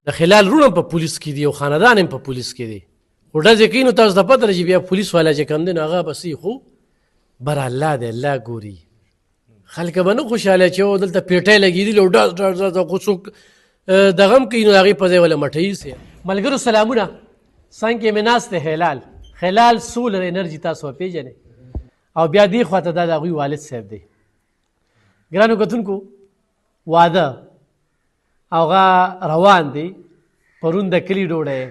د خلال رونه په پولیس کې دي او خاندان هم په پولیس کې دي خو ډزې کوي نو تاسو ته پته ده چې بیا پولیس والا چې کوم دی نو هغه بسې خو بر الله دی الله ګوري خلک به نه خوشحاله چې او دلته پیټۍ لګېدلي او ډز ډز ډز خو څوک دغه هم کوي نو هغې په ځای ولا مټوي سي ملګرو سلامونه څنګ کې مې ناست دی خلال سولر انرژي تاسو وپېژنئ او بیا دې خواته دا د هغوی والد صاحب دی ګرانو کتونکو واده هغه روان دی پرون د کلي ډوډۍ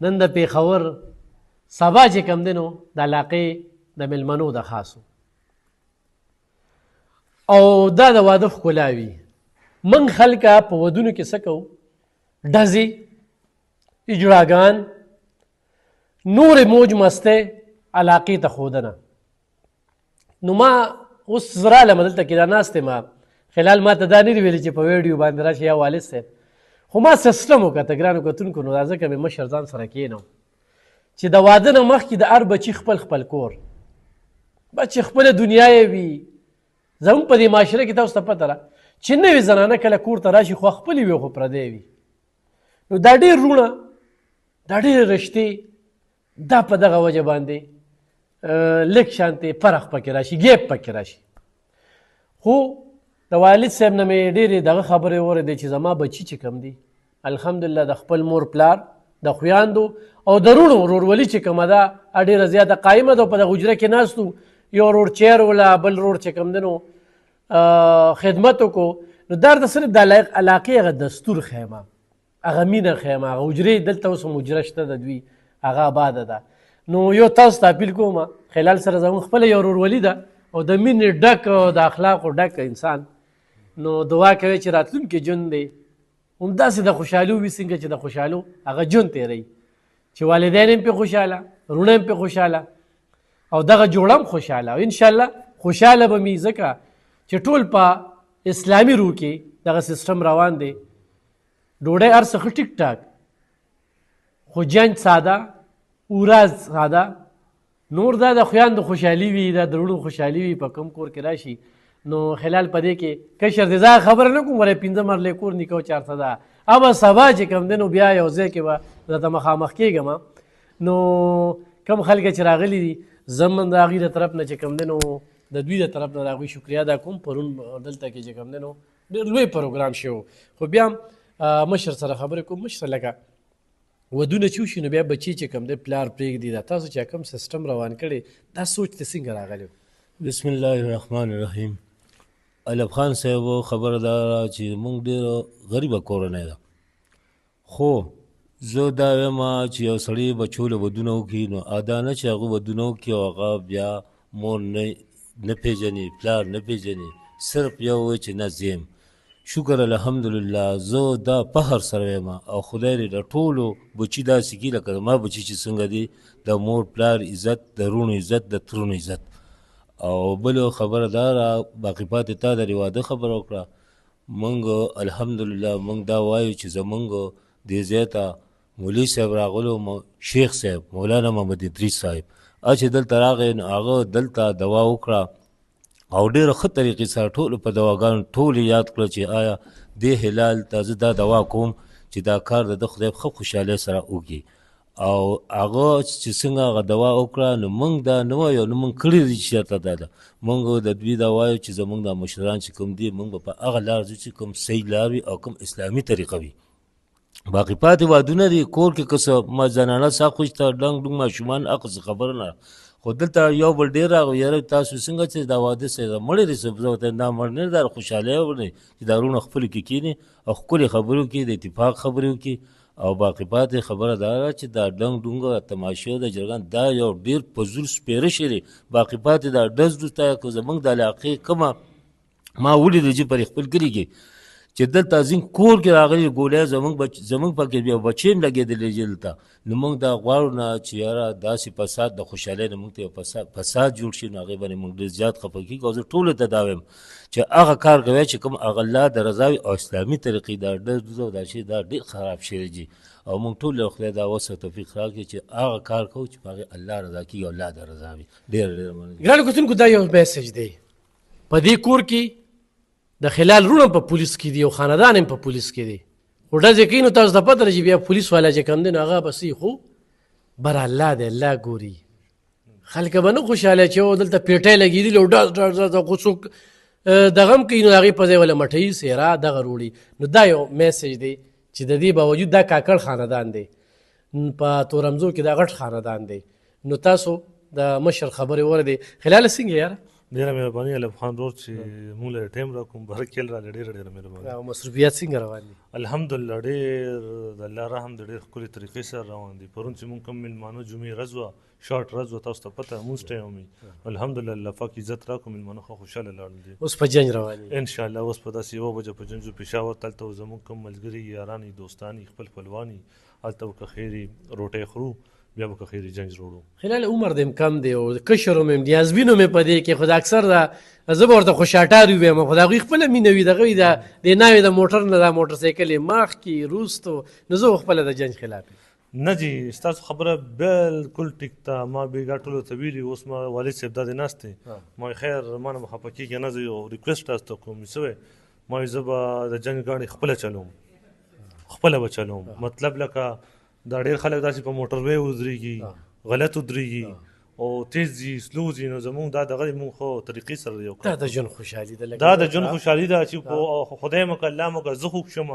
نن د پېښور سبا چې کوم دی نو د علاقې د مېلمنو د خاصو او دا د واده ښکلا وي موږ خلکه په ودونو کې څه کوو ډزې اجړاګان نورې موج مستۍ علاقې ته ښودنه نو ما اوس زه رالم دلته کې دا ناست یم خلال ما ته دا نه دي ویلي چې په ویډیو باندې راشي یا والد صاحب خو ما سیسټم وکړه ګرانو کتونکو نو دا ځکه مې مشر ځان سره کښېنم چې د واده نه مخکې د هر بچي خپل کور بچې خپله دنیا یې وي زموږ په دې معاشره کې تاسو ته پته ده چې نوې زنانه کله کور ته راشي خو خپلې وي خو پردی وي نو دا ډېر رونه دا ډېرې رشتې دا په دغه وجه باندې لږ شانتې فرق پکې راشي ګیپ پکې راشي خو د والد صاحب نه مې ډېرې دغه خبرې واورېدې چې زما بچي چې کوم دي الحمدلله د خپل مور پلار د خویاندو او د رونو ورورولي چې کومه ده ډېره زیاته قایمه ده په دغه حجره کې ناست وو یو ورور چیر ولا بل ورور چې کوم دی نو خدمت وکړو نو دا د صرف د علاقې هغه دستور ښیم هغه مینه ښیم هغه حجرې دلته اوس هم حجره شته د دوی هغه آباده ده نو یو تاسو ته اپیل کوم خلال سره زموږ خپله یو ورورولي ده او د مینې ډک او د اخلاقو ډک انسان نو دعا کوي چې راتلونکي ژوند دی همداسې د خوشحالو وي څنګه چې د خوشحالو هغه ژوند تېروي چې والدین هم پرې خوشحاله رونه هم پرې خوشحاله او دغه جوړه هم خوشحاله او انشاءالله خوشحاله به مې ځکه چې ټول په اسلامي روح کې دغه سیسټم روان دی ډوډۍ هر څه ښه ټیک ټاک خو جنج ساده اوراز ساده نور دا د خویاندو خوشحالي وي دا د رونو خوشحالي وي په کوم کور کې راشي نو خلال په دې کې کشر دی زه خبره نه کوم ورې 15 مرلې کور نیکو 400 ده ابه سبا چې کوم دی نو بیا یو ځای کې به درته مخامخ کېږم نو کم خلک چې راغلي دي زه من د هغوی د طرف نه چې کوم دی نو د دوی د طرف نه د هغوی شکریا ادا کوم پرون دلته کې چې کوم دی نو ډېر لوی پروګرام شوی خو بیا مشر سره خبرې کوم مشر لکه ودونه چې وشي نو بیا بچي چې کوم دی پلار پرېږدي دا تاسو چې کوم سیسټم روان کړی دا سوچ ته څنګه راغلی بسم الله الرحمن الرحیم ایوب خان صاحب خبره ده چې موږ ډېره غریبه کورنۍ ده خو زه دا وایم چې یو سړی بچو له ودونه وکړي نو ادا نه چې هغه ودونه وکړي او هغه بیا مور نه پېژني پلار نه پېژني صرف یو وایي چې نه زه یم شکر الحمدلله زه دا فخر سره یم او خدای دې د ټولو بچي داسې کړي لکه زما بچي چې څنګه دي د مور پلار عزت د رونو عزت د ترونو عزت او بل خبره دا را باقي پاتې تا د واده خبره وکړه موږ الحمدلله موږ دا وایو چې زموږ دې ځای ته مولوي صاحب راغلو شیخ صاحب مولانا محمد ادریس صاحب چې دلته راغی نو هغه دلته دوا وکړه او ډېره ښه طریقې سره ټولو په دواګانو ټول یاد کړه چې آیا دې هلال ته زه دا دوا کوم چې دا کار د خدای ښه خوشحالۍ سره وکړي او هغه چې څنګه هغه دوا وکړه نو موږ دا نه وایو نو موږ کړي دي چې چېرته دا ده موږ د دوی دا وایو چې زموږ دا مشران چې کوم دي موږ به په هغه لار ځو چې کوم صحیح لار وي او کوم اسلامي طریقه وي باقي پاتې وادونه دي کور کې که څه زنانه سا خوشته ډنګ ډنګ ماشومان هغه څه خبره نه خو دلته یو بل ډېر راغی یاره تاسو څنګه چې دا واده سره مړی دی زه ورته دا مړ نه دا خوشحالۍ ورنی چې دا رونه خپلو کې کښېني او ښکلې خبرې وکړي د اتفاق خبرې وکړي او باقي پاتې خبره دا ده چې دا ډنګ ډونګه تماشې د جرګان دا یو ډېر فضول سپېره شی دی باقي پاتې دا ډز دوسته که زموږ د علاقې کومه ما ولیده چې پر خپل کلي کې چې دلته ځین کور کې راغلي ګولۍ زموږ پکې بیا بچې هم لګېدلې دلته نو موږ دا غواړو نه چې یاره داسې فساد د خوشحالۍ نه موږ ته یو فساد جوړ شي نو هغې باندې موږ ډېر زیات خفه کېږو او زه ټولو ته دا وایم چې هغه کار کوی چې کوم هغه الله د رضا وي او اسلامي طریقې دا ډېر او دا شی دا ډېر خراب شوی دي او موږ ټول له خدای دا وس توفیق راکړي چې هغه کار کوو چې په هغې الله رضا کېږي او الله د رضا وي ډېر مننه ګرانو کتونکو دا یو میسج دی په دې کور کې د خلال رونه په پولیس کې دي او خاندان هم په پولیس کې دي خو ډزې کوي نو تاسو ته پته ده چې بیا پولیس والا چې کوم دی نو هغه بسې خو بر الله دی الله ګوري خلک به نه خوشحاله چې او دلته پیټۍ لګېدلي او ډز ډز ډز خو څوک دغه هم کوي نو د هغې په ځای ولا مټۍ سیرا دغه روړي نو دا یو میسج دی چې د دې باوجود دا کاکړ خاندان دی په تورمزو کې دا غټ خاندان دی نو تاسو د مشر خبرې اوردې خلاله څنګه یاره ډېره مهرباني الف خان ورور چې موږ له ټایم راکوم بهر کېل راغلی ډېره مهرباني او مصروفیات څنګه روان دي الحمدلله ډېر د الله رحم د ډېر ښکلې طریقې سره روان دي پرون چې موږ کوم میلمانه جمعې ورځ وه شارټ ورځ وه تاسو ته پته مونځ ټایم وي الحمدلله الله پاک عزت راکړو میلمانه ښه خوشحاله لاړل دي اوس په جنج روان دي انشاءالله اوس په داسې 1 بجه په جنجو پېښور ته هلته زموږ کوم ملګري یاران دوستان خپل خپلوان هلته به که خیر روټۍ خورو بیا به که خیر جنج وروړو خلال عمر دې کم دی او کشر هم دی ازبینو مې په دې کې خو اکثر دا زه به ورته خوشاټار ویم خو د هغوی خپله مینه وي د هغوی د ناوې د موټر نه دا موټر سایکل یې ماخ کي روستو نو زه خپله د جنج خلاف نه جی ستاسو خبره بالکل ټیک ته ما بېګا ټولو ته ویلي اوس ما والد صاحب دا دی ناست دی ما خیر ما نه به خفه کېږي نه زه یو ریکویسټ تاسو ته کوم څه ما زه به د جنګ ګاډۍ خپله چلوم خپله به چلوم مطلب لکه دا ډېر خلک داسې په موټر وی ودرېږي غلط ودرېږي او تیز ځي سلو ځي نو زمونږ دا دغه مونږ خو طریقې سره یو دا د ژوند خوشحالي ده دا د ژوند خوشحالي ده چې په خدای مکه الله مکه زه خوږ شم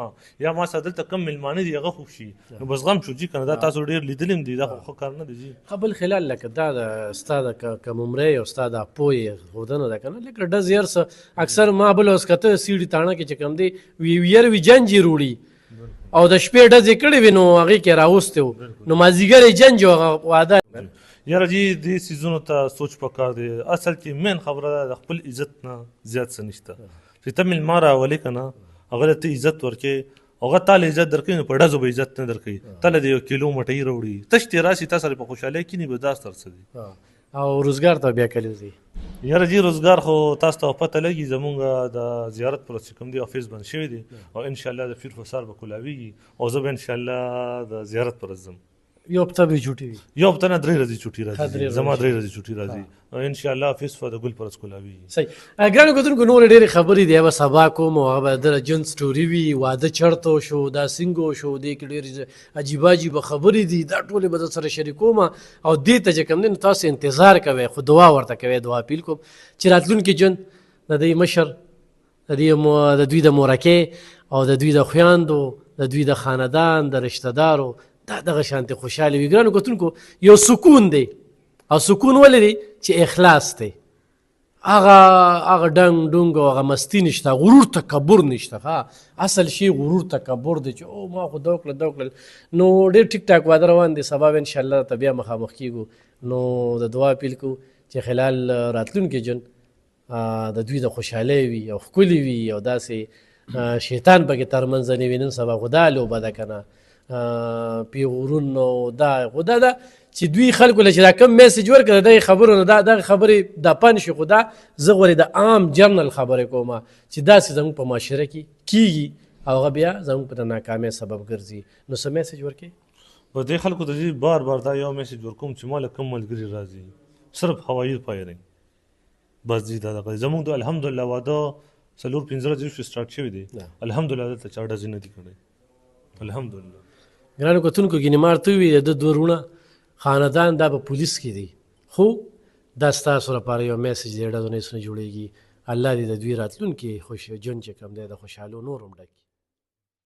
یا ما سره دلته کم میلمانه دي هغه خوږ شي نو بس غم شو جي که نه دا تاسو ډېر لیدلي هم دي دا خو ښه کار نه دی جي بل خلال لکه دا د ستا د کممرۍ او ستا د پوی ښودنه ده که نه لکه ډز یار څه اکثر ما بل اوس کته سیړي تاڼه کې چې کوم دی ویر وي جنج یې روړي او د شپې ډزې کړې وي نو هغې کې راوستی و نو مازدیګر یې جنج و هغه واده یاره جي دې څیزونو ته سوچ پکار دی اصل کې مین خبره ده د خپل عزت نه زیات څه نشته چې ته میلمه راولې که نه هغه ته عزت ورکې هغه تا له عزت درکوي نو په ډزو به عزت نه درکوي تا له د 1 کیلو مټۍ راوړي تش دې راسي تا سره په خوشحالۍ کښېني به دا ستر څه دي او روزګار ته بیا کلی ځي یاره جی روزګار خو تاسو ته پته لګي زمونږ د زیارت پر چې کوم دی افیس بند شوی دی او انشاءالله د پیر فسار به کولاویږي او زه به انشاءالله د زیارت پر ځم یو هفته به چوټي وي یو هفته نه 3 ورځې چوټي راځي زما 3 ورځې چوټي راځي او انشاءالله افیس په د ګل پر کولاویږي صحیح ګرانو کتونکو نورې ډېرې خبرې دي به سبا کوم او هغه به د ژوند سټوري وي واده چړته شو دا څنګه شو دې کې ډېرې عجیبه عجیبه خبرې دي دا ټولې به در سره شریکوم او دې ته چې کوم دی نو تاسو انتظار کوئ خو دعا ورته کوئ دعا اپیل کوم چې راتلونکي ژوند د دوی مشر د دوی د مورکې او د دوی د خویندو د دوی د خاندان د رشته دارو دا دغه شانتې خوشحالي وي ګرانو کتونکو یو سکون دی او سکون ولې دی چې اخلاص دی هغه ډنګ ډونګ او هغه مستی نشته غرور تکبر نشته ها اصل شی غرور تکبر دی چې او ما خو دا وکړل نو ډېر ټیک ټاک واده روان دی سبا به انشاءالله ته بیا مخامخ کېږو نو د دعا اپیل کوو چې خلال راتلونکي ژوند د دوی د خوشحالۍ وي او ښکلي وي او داسې شیطان پکې ترمنځ نه وي نن سبا خو دا لوبه ده که نه پیغورون او دا خو دا ده چې دوی خلکو له چې دا کم میسج ورکړه دغې خبرو نه دغه خبرې دا پن شي خو دا زه غواړې د عام جرنل خبرې کوم چې داسې زموږ په معاشره کې کېږي او هغه بیا زموږ په ناکامۍ سبب ګرځي نو څه میسج ورکړي په دې خلکو ته بار دا یو میسج ورکوم چې ما له کوم ملګري راځي صرف هوایي فایرنګ بس دې دا دغه زموږ د الحمدلله واده 4-5 ورځې سټارټ شوی دی الحمدلله دلته چا ډزې نه دي کړی الحمدلله ګرانو کتونکو ګینمار ته وي د دوه وروڼه خاندان دا په پولیس کې دی خو دا ستاسو لپاره یو میسج دی ډزو نه جوړېږي الله دې د دوی راتلونکي ژوند چې کوم دی د خوشحالو نور هم ډکي